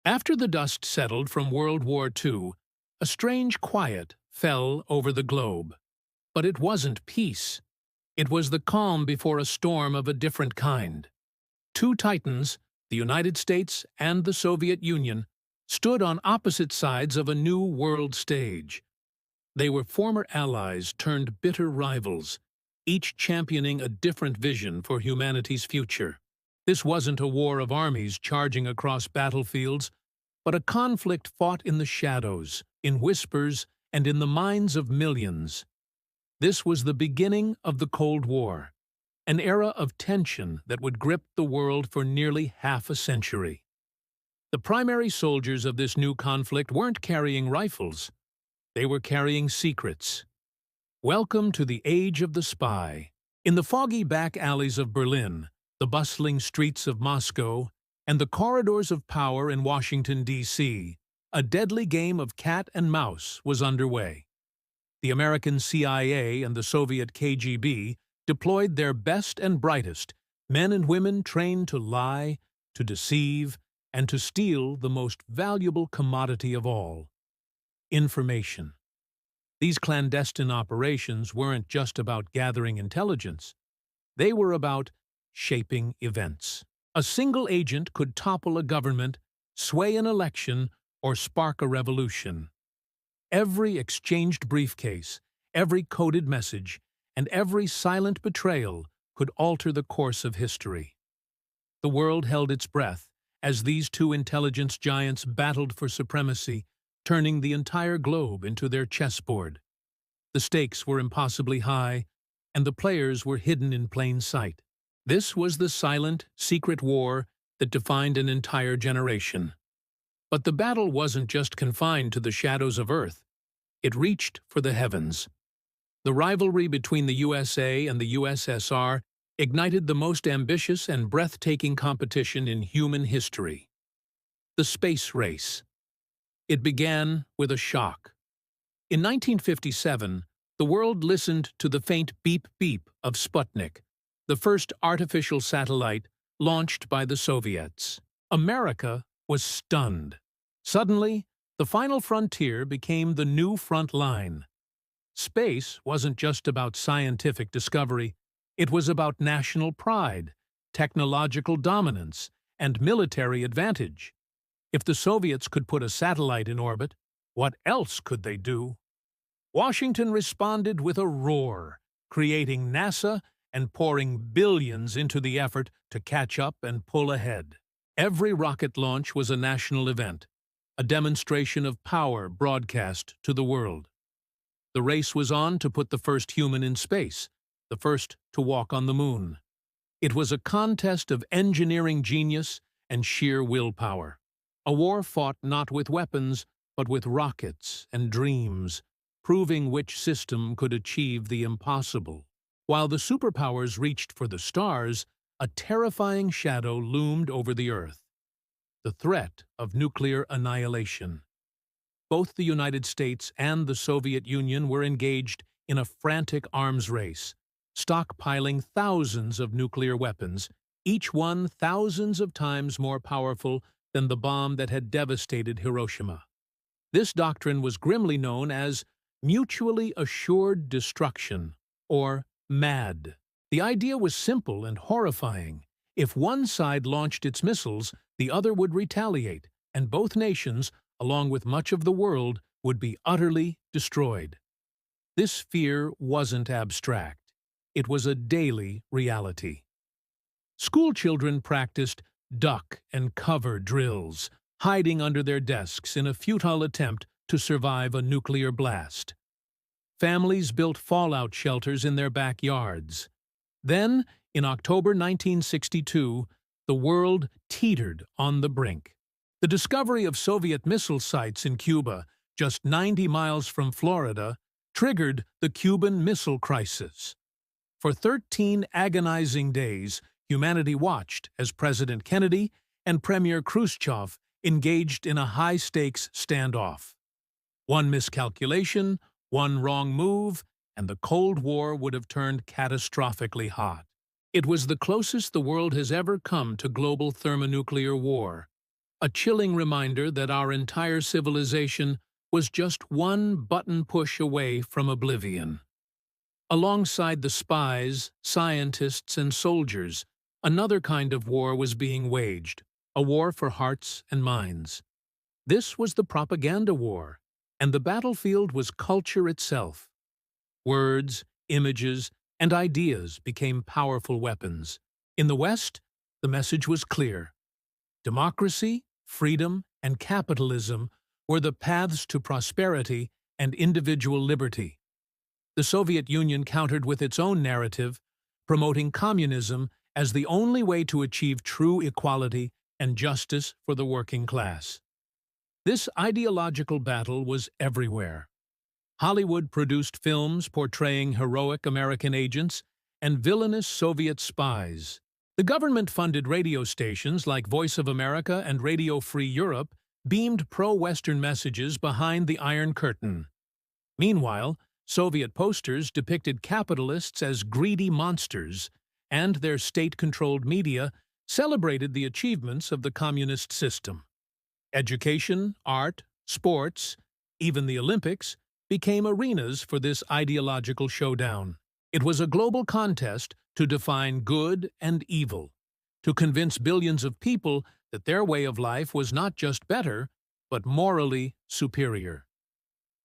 After the dust settled from World War II, a strange quiet fell over the globe. But it wasn't peace. It was the calm before a storm of a different kind. Two titans, the United States and the Soviet Union, stood on opposite sides of a new world stage. They were former allies turned bitter rivals, each championing a different vision for humanity's future. This wasn't a war of armies charging across battlefields, but a conflict fought in the shadows, in whispers, and in the minds of millions. This was the beginning of the Cold War, an era of tension that would grip the world for nearly half a century. The primary soldiers of this new conflict weren't carrying rifles. They were carrying secrets. Welcome to the age of the spy. In the foggy back alleys of Berlin, the bustling streets of Moscow, and the corridors of power in Washington, D.C., a deadly game of cat and mouse was underway. The American CIA and the Soviet KGB deployed their best and brightest, men and women trained to lie, to deceive, and to steal the most valuable commodity of all: information. These clandestine operations weren't just about gathering intelligence. They were about shaping events. A single agent could topple a government, sway an election, or spark a revolution. Every exchanged briefcase, every coded message, and every silent betrayal could alter the course of history. The world held its breath as these two intelligence giants battled for supremacy, turning the entire globe into their chessboard. The stakes were impossibly high, and the players were hidden in plain sight. This was the silent, secret war that defined an entire generation. But the battle wasn't just confined to the shadows of Earth. It reached for the heavens. The rivalry between the USA and the USSR ignited the most ambitious and breathtaking competition in human history: the space race. It began with a shock. In 1957, the world listened to the faint beep-beep of Sputnik, the first artificial satellite launched by the Soviets. America was stunned. Suddenly, the final frontier became the new front line. Space wasn't just about scientific discovery. It was about national pride, technological dominance, and military advantage. If the Soviets could put a satellite in orbit, what else could they do? Washington responded with a roar, creating NASA and pouring billions into the effort to catch up and pull ahead. Every rocket launch was a national event, a demonstration of power broadcast to the world. The race was on to put the first human in space, the first to walk on the moon. It was a contest of engineering genius and sheer willpower. A war fought not with weapons, but with rockets and dreams, proving which system could achieve the impossible. While the superpowers reached for the stars, a terrifying shadow loomed over the Earth: the threat of nuclear annihilation. Both the United States and the Soviet Union were engaged in a frantic arms race, stockpiling thousands of nuclear weapons, each one thousands of times more powerful than the bomb that had devastated Hiroshima. This doctrine was grimly known as mutually assured destruction, or MAD. The idea was simple and horrifying. If one side launched its missiles, the other would retaliate, and both nations, along with much of the world, would be utterly destroyed. This fear wasn't abstract. It was a daily reality. Schoolchildren practiced duck and cover drills, hiding under their desks in a futile attempt to survive a nuclear blast. Families built fallout shelters in their backyards. Then, in October 1962, the world teetered on the brink. The discovery of Soviet missile sites in Cuba, just 90 miles from Florida, triggered the Cuban Missile Crisis. For 13 agonizing days, humanity watched as President Kennedy and Premier Khrushchev engaged in a high-stakes standoff. One miscalculation, one wrong move, and the Cold War would have turned catastrophically hot. It was the closest the world has ever come to global thermonuclear war. a chilling reminder that our entire civilization was just one button push away from oblivion. Alongside the spies, scientists, and soldiers, another kind of war was being waged, a war for hearts and minds. This was the propaganda war, and the battlefield was culture itself. Words, images, and ideas became powerful weapons. In the West, the message was clear. Democracy, freedom, and capitalism were the paths to prosperity and individual liberty. The Soviet Union countered with its own narrative, promoting communism as the only way to achieve true equality and justice for the working class. This ideological battle was everywhere. Hollywood produced films portraying heroic American agents and villainous Soviet spies. The government-funded radio stations like Voice of America and Radio Free Europe beamed pro-Western messages behind the Iron Curtain. Meanwhile, Soviet posters depicted capitalists as greedy monsters, and their state-controlled media celebrated the achievements of the communist system. Education, art, sports, even the Olympics, became arenas for this ideological showdown. It was a global contest to define good and evil, to convince billions of people that their way of life was not just better, but morally superior.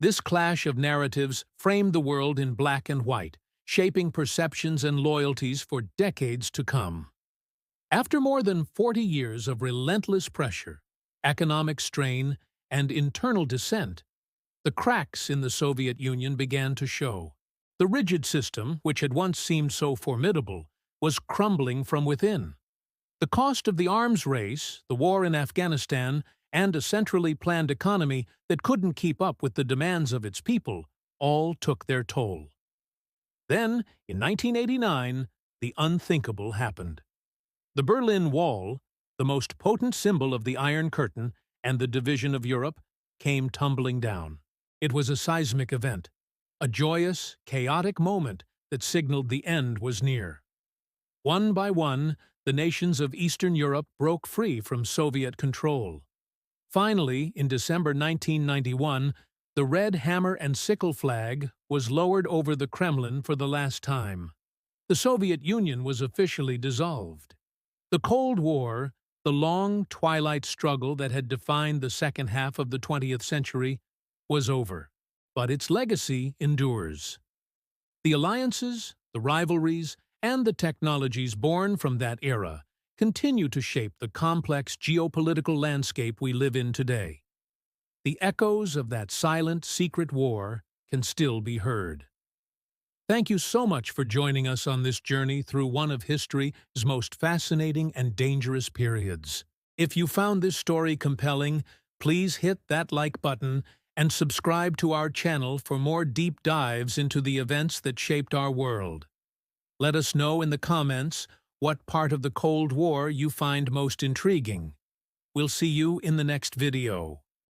This clash of narratives framed the world in black and white, shaping perceptions and loyalties for decades to come. After more than 40 years of relentless pressure, economic strain, and internal dissent, the cracks in the Soviet Union began to show. The rigid system, which had once seemed so formidable, was crumbling from within. The cost of the arms race, the war in Afghanistan, and a centrally planned economy that couldn't keep up with the demands of its people all took their toll. Then, in 1989, the unthinkable happened. The Berlin Wall, the most potent symbol of the Iron Curtain and the division of Europe, came tumbling down. It was a seismic event, a joyous, chaotic moment that signaled the end was near. One by one, the nations of Eastern Europe broke free from Soviet control. Finally, in December 1991, the red hammer and sickle flag was lowered over the Kremlin for the last time. The Soviet Union was officially dissolved. The Cold War, the long twilight struggle that had defined the second half of the 20th century, was over, but its legacy endures. The alliances, the rivalries, and the technologies born from that era continue to shape the complex geopolitical landscape we live in today. The echoes of that silent, secret war can still be heard. Thank you so much for joining us on this journey through one of history's most fascinating and dangerous periods. If you found this story compelling, please hit that like button and subscribe to our channel for more deep dives into the events that shaped our world. Let us know in the comments what part of the Cold War you find most intriguing. We'll see you in the next video.